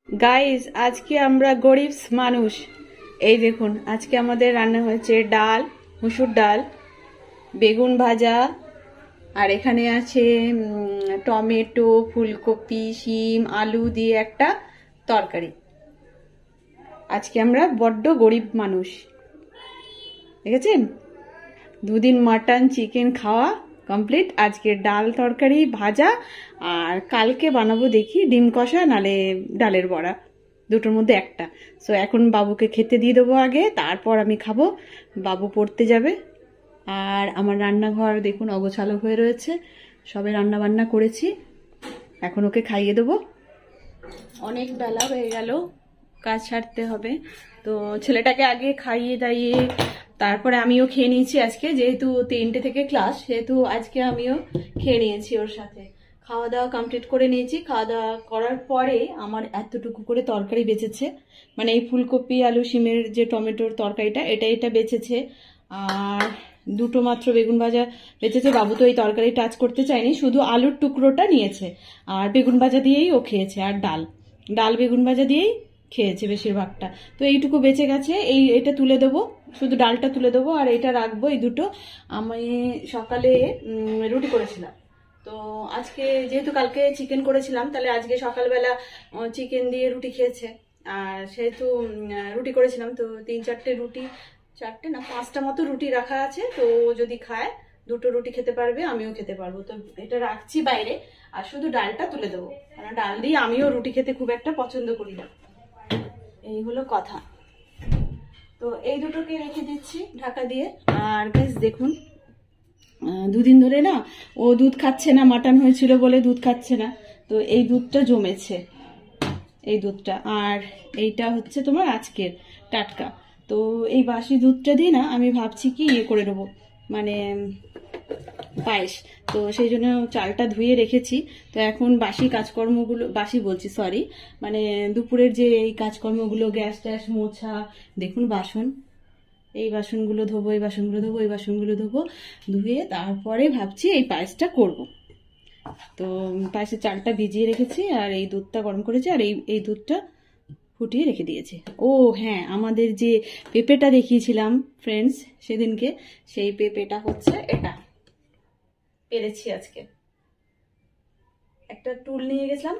Guys, আজকে আমরা গরিব মানুষ। এই দেখুন, আজকে আমাদের রান্না হয়েছে ডাল, মুসুর ডাল, বেগুন ভাজা, আর এখানে আছে টমেটো, ফুলকপি, শিম, আলু দিয়ে একটা তরকারি। আজকে আমরা বড্ড গরিব মানুষ, দেখেছেন? দুদিন মাটন চিকেন খাওয়া কমপ্লিট। আজকে ডাল, তরকারি, ভাজা, আর কালকে বানাবো দেখি ডিম কষা নালে ডালের বড়া, দুটোর মধ্যে একটা। সো এখন বাবুকে খেতে দিয়ে দেবো আগে, তারপর আমি খাবো। বাবু পড়তে যাবে। আর আমার রান্নাঘর দেখুন অগোছালো হয়ে রয়েছে, সবে রান্না বান্না করেছি, এখন ওকে খাইয়ে দেবো। অনেক বেলা হয়ে গেল, কাজ ছাড়তে হবে। তো ছেলেটাকে আগে খাইয়ে দাইয়ে তারপরে আমিও খেয়ে নিয়েছি। আজকে যেহেতু 3টে থেকে ক্লাস, সেহেতু আজকে আমিও খেয়ে নিয়েছি ওর সাথে। খাওয়া দাওয়া কমপ্লিট করে নিয়েছি। খাওয়া দাওয়া করার পরে আমার এতটুকু করে তরকারি বেঁচেছে, মানে এই ফুলকপি আলু শিমের যে টমেটোর তরকারিটা, এটা বেঁচেছে। আর দুটো মাত্র বেগুন ভাজা বেঁচেছে। বাবু তো এই তরকারি টাচ করতে চায়নি, শুধু আলুর টুকরোটা নিয়েছে, আর বেগুন ভাজা দিয়েই ও খেয়েছে। আর ডাল ডাল বেগুন ভাজা দিয়েই খেয়েছে বেশিরভাগটা। তো এইটুকু বেঁচে গেছে, এটা তুলে দেবো, শুধু ডালটা তুলে দেবো, আর এটা রাখবো। এই দুটো আমি সকালে রুটি করেছিলাম। তো আজকে যেহেতু কালকে চিকেন করেছিলাম, তাহলে আজকে সকালবেলা চিকেন দিয়ে রুটি খেয়েছে। আর সেহেতু রুটি করেছিলাম, তো 3-4টে রুটি, 4টে না 5টা মতো রুটি রাখা আছে। তো ও যদি খায়, দুটো রুটি খেতে পারবে, আমিও খেতে পারবো। তো এটা রাখছি বাইরে, আর শুধু ডালটা তুলে দেবো, কারণ ডাল দিয়ে আমিও রুটি খেতে খুব একটা পছন্দ করি না। এই হলো কথা। তো এই দুটোকে রেখে দিচ্ছি ঢাকা দিয়ে। আর বেশ দেখুন, দুদিন ধরে না ও দুধ খাচ্ছে না, মাটন হয়েছিল বলে দুধ খাচ্ছে না। তো এই দুধটা জমেছে, এই দুধটা। আর এইটা হচ্ছে তোমার আজকের টাটকা। তো এই বাসি দুধটা দিয়ে না আমি ভাবছি কি করে নেবো, মানে পায়েস। তো সেই জন্য চালটা ধুয়ে রেখেছি। তো এখন বাসি কাজকর্মগুলো, বাসি বলছি সরি, মানে দুপুরের যে এই কাজকর্মগুলো, গ্যাস ট্যাস মোছা, দেখুন বাসন, এই বাসনগুলো ধোবো, এই বাসনগুলো ধোবো, এই বাসনগুলো ধোবো, ধুয়ে তারপরে ভাবছি এই পায়েসটা করব। তো পায়েসের চালটা ভিজিয়ে রেখেছি, আর এই দুধটা গরম করেছি, আর এই দুধটা ফুটিয়ে রেখে দিয়েছি। ও হ্যাঁ, আমাদের যে পেঁপেটা দেখিয়েছিলাম ফ্রেন্ডস সেদিনকে, সেই পেঁপেটা হচ্ছে এটা পেরেছি আজকে। একটা টুল নিয়ে গেছিলাম,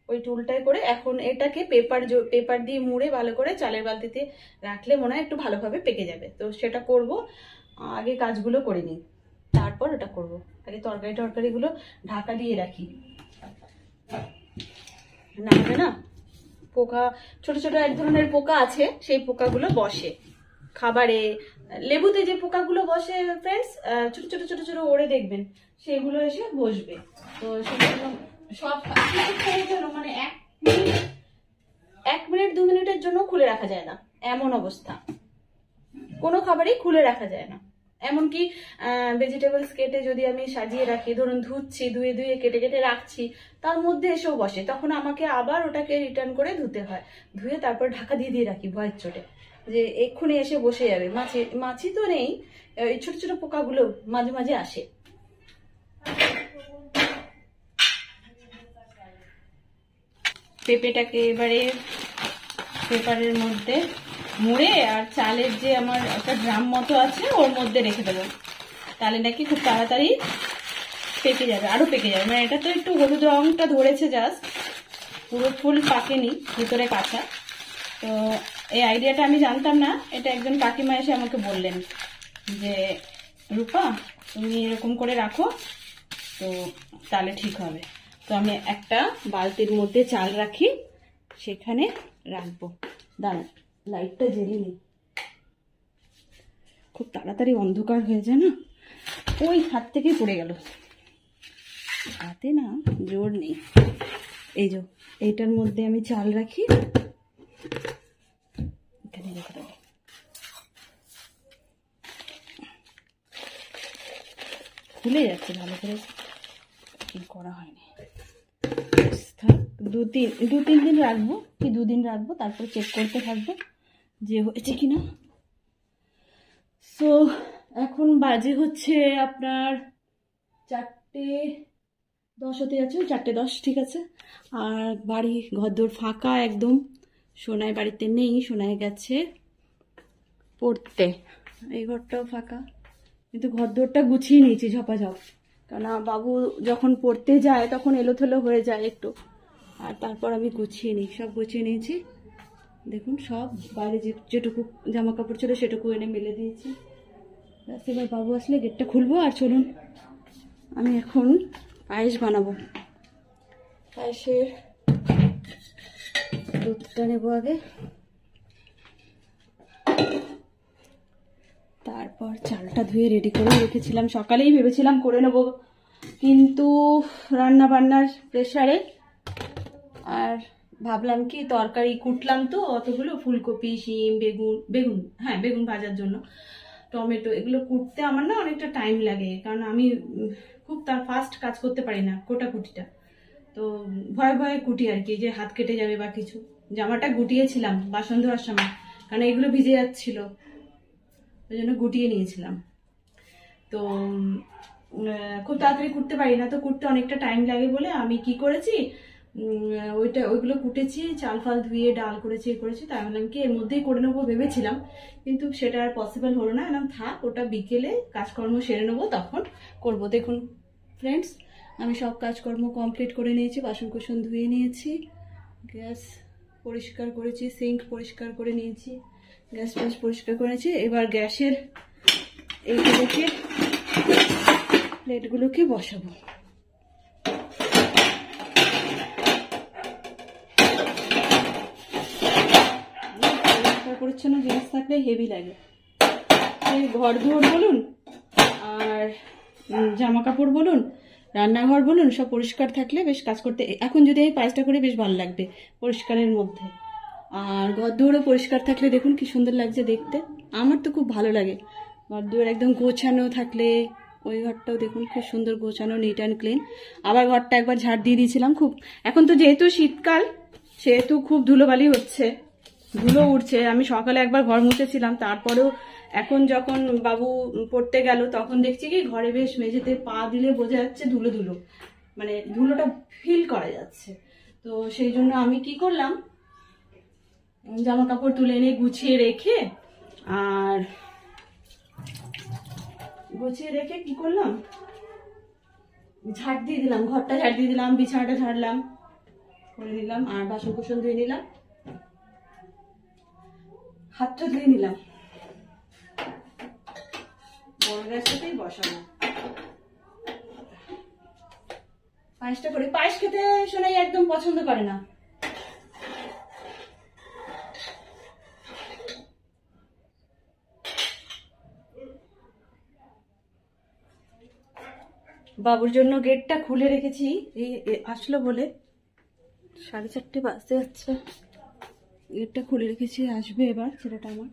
ওই টুলটায় করে এখন এটাকে পেপার দিয়ে মুড়ে ভালো করে চালের বালতিতে রাখলে মনে হয় একটু ভালোভাবে পেকে যাবে। তো সেটা করব, আগে কাজগুলো করে নিই, তারপর এটা করব। আগে তরকারিগুলো ঢাকা দিয়ে রাখি, না হলে না পোকা, ছোট ছোট এক ধরনের পোকা আছে, সেই পোকাগুলো বসে খাবারে। লেবুতে যে পোকাগুলো বসে ফ্রেন্ডস, ছোট ছোট ছোট ছোট ওড়ে দেখবেন, সেগুলো এসে বসবে। তো সেগুলো সব মানে 1 মিনিট 2 মিনিটের জন্য খুলে রাখা যায় না, এমন অবস্থা। কোনো খাবারই খুলে রাখা যায় না। এমনকি ভেজিটেবলস কেটে যদি আমি সাজিয়ে রাখি, ধরুন ধুচ্ছি, ধুয়ে কেটে কেটে রাখছি, তার মধ্যে এসেও বসে, তখন আমাকে আবার ওটাকে রিটার্ন করে ধুতে হয়। ধুয়ে তারপর ঢাকা দিয়ে রাখি ভয়ের চোটে, যে এক্ষুনি এসে বসে যাবে। মাছি তো নেই, এই ছোট ছোট পোকাগুলো মাঝে মাঝে আসে। পেঁপেটাকে এবারে পেপারের মধ্যে মুড়ে, আর চালের যে আমার একটা ড্রাম মতো আছে ওর মধ্যে রেখে দেবো, তাহলে নাকি খুব তাড়াতাড়ি পেকে যাবে, আরো পেকে যাবে। মানে এটা তো একটু হলুদ রংটা ধরেছে জাস্ট, পুরো ফুল পাকেনি, ভিতরে কাঁচা। তো এই আইডিয়াটা আমি জানতাম না, এটা একজন কাকিমা এসে আমাকে বললেন যে রূপা তুমি এরকম করে রাখো, তো তাহলে ঠিক হবে। তো আমি একটা বালতির মধ্যে চাল রাখি, সেখানে রাখবো। দাঁড়ান, লাইটটা জ্বেলে নিই, খুব তাড়াতাড়ি অন্ধকার হয়ে যায় না। ওই হাত থেকে পড়ে গেল, হাতে না জোর নেই। এই যে এইটার মধ্যে আমি চাল রাখি, এখানে রেখে দেবো। খুলে যাচ্ছে ভালো করে, কি করা হয়নি। 2-3 দিন রাখবো, কি 2 দিন রাখবো, তারপর চেক করতে থাকবো যে হয়েছে কিনা। সো এখন বাজে হচ্ছে আপনার 4টে 10 হতে যাচ্ছে, 4:10, ঠিক আছে। আর বাড়ি ঘরদোর ফাঁকা একদম। সোনাই বাড়িতে নেই, সোনাই গেছে পড়তে। এই ঘরটাও ফাঁকা, কিন্তু ঘরদোরটা গুছিয়ে নিয়েছি ঝপাঝপ, কারণ বাবু যখন পড়তে যায় তখন এলোথেলো হয়ে যায় একটু। আর তারপর আমি গুছিয়ে নিই, সব গুছিয়ে নিয়েছি। দেখুন সব বাইরে যেটুকু জামা কাপড় ছিল সেটুকু এনে মেলে দিয়েছি। ব্যাস, এবার বাবু আসলে গেটটা খুলবো। আর চলুন, আমি এখন পায়েস বানাবো। পায়েসের দুধটা নেবো আগে, তারপর চালটা ধুয়ে রেডি করে রেখেছিলাম। সকালেই ভেবেছিলাম করে নেবো, কিন্তু রান্না বান্নার প্রেসারে আর ভাবলাম কি তরকারি কুটলাম তো অতগুলো, ফুলকপি, শিম, বেগুন ভাজার জন্য, টমেটো, এগুলো কুটতে আমার না অনেকটা টাইম লাগে, কারণ আমি খুব তার ফাস্ট কাজ করতে পারি না কোটাকুটিটা। তো ভয়ে ভয়ে কুটি আর কি, যে হাত কেটে যাবে বা কিছু। জামাটা গুটিয়েছিলাম বাসন ধোয়ার সময়, কারণ এগুলো ভিজে যাচ্ছিল, ওই জন্য গুটিয়ে নিয়েছিলাম। তো খুব তাড়াতাড়ি কুটতে পারি না, তো কুটতে অনেকটা টাইম লাগে বলে আমি কি করেছি, ওইগুলো কুটেছি, চাল ফাল ধুয়ে ডাল করেছি, তাই বললাম কি এর মধ্যেই করে নেবো ভেবেছিলাম, কিন্তু সেটা আর পসিবল হলো না। এলাম থাক, ওটা বিকেলে কাজকর্ম সেরে নেবো, তখন করব। দেখুন ফ্রেন্ডস, আমি সব কাজকর্ম কমপ্লিট করে নিয়েছি, বাসন কুসন ধুয়ে নিয়েছি, গ্যাস পরিষ্কার করেছি, সিঙ্ক পরিষ্কার করে নিয়েছি, গ্যাস পরিষ্কার করে নিয়েছি। এবার গ্যাসের প্লেটগুলোকে বসাবো। পরিচ্ছন্ন জিনিস থাকলে হেভি লাগে। এই ঘর দুয়ার বলুন আর জামা কাপড় বলুন, রান্নাঘর বলুন, সব পরিষ্কার থাকলে বেশ কাজ করতে, এখন যদি এই পায়েসটা করে বেশ ভালো লাগবে পরিষ্কারের মধ্যে। আর ঘর দুয়ারও পরিষ্কার থাকলে দেখুন কি সুন্দর লাগছে দেখতে, আমার তো খুব ভালো লাগে। ঘর দুয়ার একদম গোছানো থাকলে, ওই ঘরটাও দেখুন খুব সুন্দর গোছানো, নিট অ্যান্ড ক্লিন। আবার ঘরটা একবার ঝাড় দিয়ে দিয়েছিলাম খুব, এখন তো যেহেতু শীতকাল সেহেতু খুব ধুলোবালি হচ্ছে, ধুলো উঠছে। আমি সকালে একবার ঘর মুছেছিলাম, তারপরেও এখন যখন বাবু পড়তে গেল তখন দেখছি কি ঘরে বেশ মেঝেতে পা দিলে বোঝা যাচ্ছে ধুলো ধুলো, মানে ধুলোটা ফিল করা যাচ্ছে। তো সেই জন্য আমি কি করলাম, জামা কাপড় তুলে এনে গুছিয়ে রেখে কি করলাম, ঝাড় দিয়ে দিলাম, ঘরটা ঝাড় দিয়ে দিলাম, বিছানাটা ঝাড়লাম করে দিলাম, আর বাসন কুসন ধুয়ে নিলাম, হাতটা ধুয়ে নিলাম। বড় গ্যাসটাতেই বসাবো পায়েসটা করে। পায়েস খেতে শোনাই একদম পছন্দ করে না। বাবুর জন্য গেটটা খুলে রেখেছি, এই আসলো বলে, 4:30 বাজতে যাচ্ছে, গেটটা খুলে রেখেছি, আসবে এবার ছেলেটা আমার।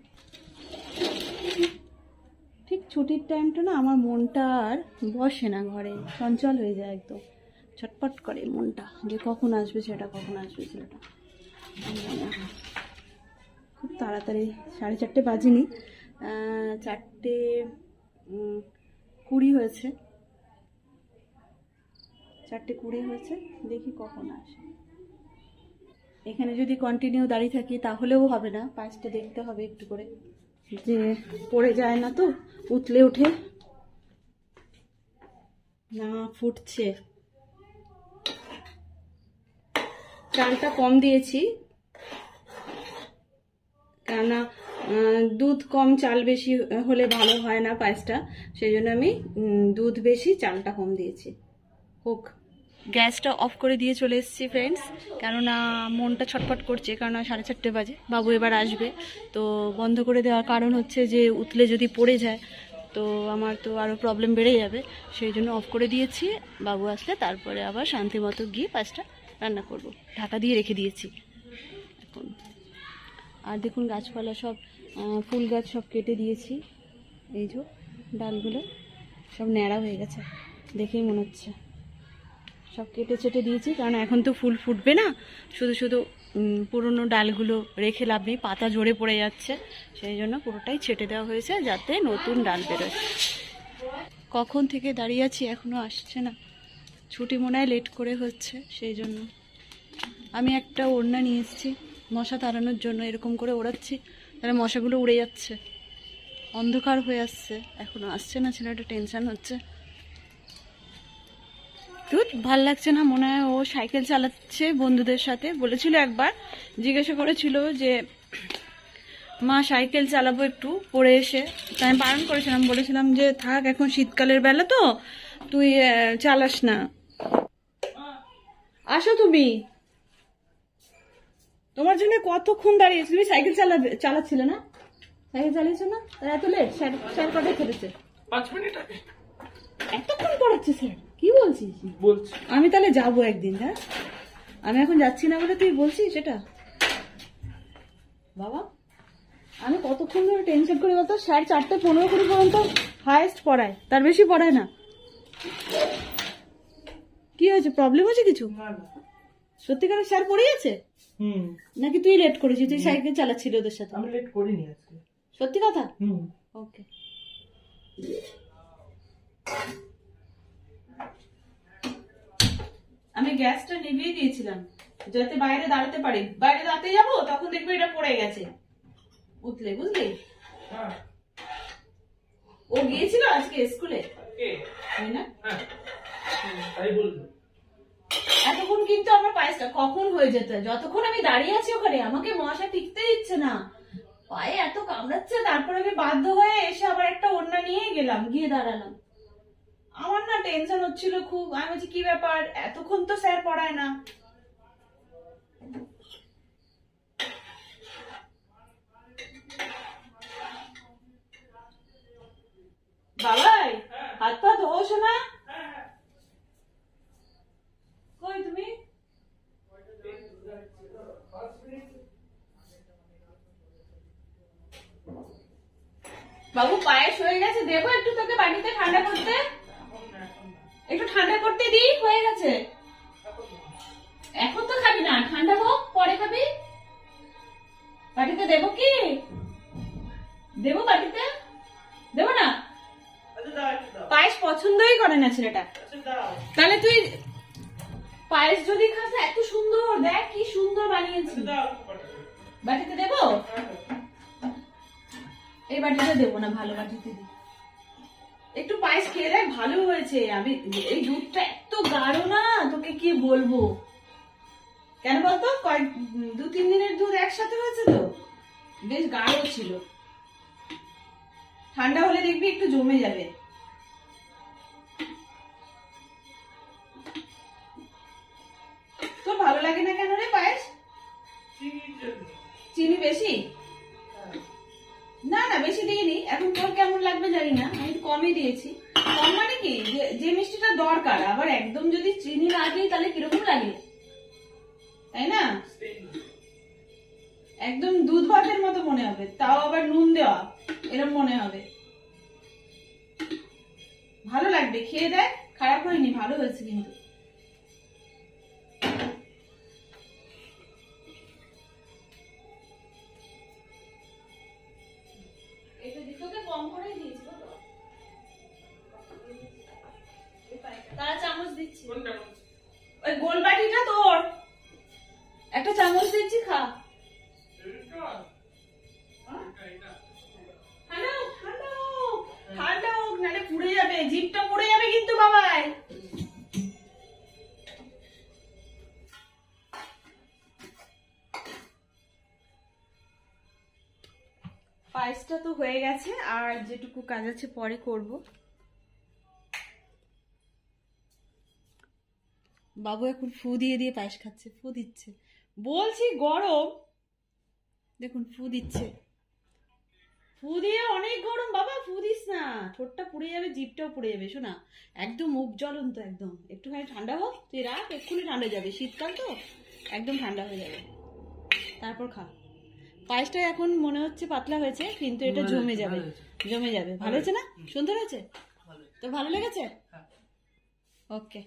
ঠিক ছুটির টাইমটা না আমার মনটা আর বসে না ঘরে, চঞ্চল হয়ে যায় একদম, ছটপট করে মনটা, যে কখন আসবে ছেলেটা, খুব তাড়াতাড়ি 4:30 বাজেনি, 4:20 হয়েছে, 4:20 হয়েছে, দেখি কখন আসে। এখানে যদি কন্টিনিউ দাঁড়িয়ে থাকি তাহলেও হবে না, পায়েসটা দেখতে হবে একটু করে, যে পড়ে যায় না তো, উতলে উঠে না, ফুটছে। চালটা কম দিয়েছি, কেননা দুধ কম চাল বেশি হলে ভালো হয় না পায়েসটা, সেই জন্য আমি দুধ বেশি চালটা কম দিয়েছি। হোক, গ্যাসটা অফ করে দিয়ে চলে এসেছি ফ্রেন্ডস, কেননা মনটা ছটফট করছে, কারণ 4:30 বাজে, বাবু এবার আসবে। তো বন্ধ করে দেওয়ার কারণ হচ্ছে যে উতলে যদি পড়ে যায় তো আমার তো আরও প্রবলেম বেড়ে যাবে, সেই জন্য অফ করে দিয়েছি। বাবু আসলে তারপরে আবার শান্তি মতো গিয়ে পায়েসটা রান্না করব, ঢাকা দিয়ে রেখে দিয়েছি এখন। আর দেখুন গাছপালা সব, ফুল গাছ সব কেটে দিয়েছি, এই যে ডালগুলো সব ন্যাড়া হয়ে গেছে, দেখেই মনে হচ্ছে সব কেটে চেটে দিয়েছি, কারণ এখন তো ফুল ফুটবে না, শুধু শুধু পুরনো ডালগুলো রেখে লাভ নেই, পাতা ঝরে পড়ে যাচ্ছে, সেই জন্য পুরোটাই ছেটে দেওয়া হয়েছে যাতে নতুন ডাল বেরোয়। কখন থেকে দাঁড়িয়ে আছি, এখনো আসছে না, ছুটি মনে হয় লেট করে হচ্ছে, সেই জন্য আমি একটা ওড়না নিয়ে এসেছি মশা তাড়ানোর জন্য। এরকম করে ওড়াচ্ছি, তাহলে মশাগুলো উড়ে যাচ্ছে। অন্ধকার হয়ে আসছে, এখনো আসছে না, ছেলেটা টেনশন হচ্ছে। ভাল লাগছে না, মনে হয় ও সাইকেল চালাচ্ছে বন্ধুদের সাথে। বলেছিল একবার, জিজ্ঞাসা করেছিল যে মা সাইকেল চালাবো একটু পরে এসে, তাই আমি বারণ করেছিলাম, বলেছিলাম যে থাক, এখন শীতকালের বেলা তো তুই চালাস না। আসো তুমি, তোমার জন্য কতক্ষণ দাঁড়িয়েছি। তুমি সাইকেল চালাচ্ছিলে না? সাইকেল চালিয়েছো না? তার এত লেট? স্যার কটায় খেলেছে? 5 মিনিট আগে। এতক্ষণ পড়াচ্ছে স্যার? কি বলছিস? বলছি আমি তাহলে যাবো একদিন। হ্যাঁ, আমি এখন যাচ্ছি না বলে তুই বলছিস সেটা? বাবা, আমি কতক্ষণ ধরে টেনশন করি বলতো? স্যার 4:15 পর্যন্ত হাইয়েস্ট পড়ায়, তার বেশি পড়ায় না। কি হয়েছে, প্রবলেম হয়েছে কিছু? সত্যিকারের স্যার পড়িয়েছে নাকি তুই লেট করেছিস? তুই সাইকেল চালাচ্ছিলি ওদের সাথে? আমি লেট করিনি আজকে। সত্যি কথা? ওকে। আমি গ্যাসটা নিভিয়ে দিয়েছিলাম যাতে বাইরে দাঁড়াতে পারি। বাইরে দাঁড়াতে যাবো তখন দেখবো এটা পড়ে গেছে, উঠলে, বুঝলি? ও গিয়েছিল আজকে স্কুলে, তাই না? এতক্ষণ কিন্তু আমার পায়েসটা কখন হয়ে যেত, যতক্ষণ আমি দাঁড়িয়ে আছি ওখানে আমাকে মশা টিকতে দিচ্ছে না, পায়ে এত কামড়াচ্ছে। তারপর আমি বাধ্য হয়ে এসে আবার একটা ওড়না নিয়ে গেলাম, গিয়ে দাঁড়ালাম। আমার না টেনশন হচ্ছিল খুব। আমি বলছি কি ব্যাপার, এতক্ষণ তো স্যার পড়ায় না। বাবাই, হাত পা ধোস না? কই তুমি? বাবু পায়েস হয়ে গেছে, দেবো একটু তোকে বাড়িতে ঠান্ডা করতে? একটু ঠান্ডা করতে দিই, হয়ে গেছে। এখন তো খাবি না, ঠান্ডা হোক পরে খাবি। বাটিতে দেবো কি? দেবো বাটিতে? দেবো না? পায়েস পছন্দই করে না ছেলেটা। তাহলে তুই পায়েস যদি খাস, এত সুন্দর, দেখ কি সুন্দর বানিয়েছি। বাটিতে দেবো? এই বাটিতে দেবো না, ভালো বাটিতে দিই। একটু পায়েস খেয়ে দেখ, ভালো হয়েছে। আমি এই দুধটা এত গাঢ় না, তোকে কি বলবো। কেন বলতো, 2-3 দিনের দুধ একসাথে হয়েছে তো, বেশ গাঢ় ছিল। ঠান্ডা হলে দেখবি একটু জমে যাবে। তোর ভালো লাগে না কেন রে পায়েস? চিনি বেশি? না না, বেশি দিইনি। এখন তোর কেমন লাগবে জানি না, আমি কমই দিয়েছি। কম মানে কি, যে মিষ্টিটা দরকার, আবার একদম যদি চিনি না দিই তাহলে কিরকম লাগে, তাই না? একদম দুধ ভাতের মতো মনে হবে, তাও আবার নুন দেওয়া, এরকম মনে হবে। ভালো লাগবে, খেয়ে দেখ, খারাপ হয়নি, ভালো হয়েছে কিন্তু। কম করে দিয়েছি, তারা চামচ দিচ্ছি। ওই গোল বাটিটা তোর, একটা চামচ দিচ্ছি, খা। ঠান্ডা হোক, নাহলে পুড়ে যাবে, জিভটা পুড়ে যাবে কিন্তু বাবাই। পায়েসটা তো হয়ে গেছে, আর যেটুকু কাজ আছে পরে করব। বাবু এখন ফু দিয়ে দিয়ে পায়েস খাচ্ছে, ফু দিচ্ছে। বলছি গরম, দেখুন ফু দিচ্ছে। ফু দিয়ে অনেক গরম বাবা, ফু দিস না, ঠোঁটটা পুড়ে যাবে, জিভটাও পুড়ে যাবে। শোনা, একদম মুখ জ্বলন্ত, একদম। একটুখানি ঠান্ডা হোক, তুই রাখ, এক্ষুনি ঠান্ডা যাবে, শীতকাল তো একদম ঠান্ডা হয়ে যাবে, তারপর খা। পায়েসটা এখন মনে হচ্ছে পাতলা হয়েছে, কিন্তু এটা জমে যাবে, জমে যাবে। ভালো হয়েছে না? সুন্দর হয়েছে? তোর ভালো লেগেছে? ওকে।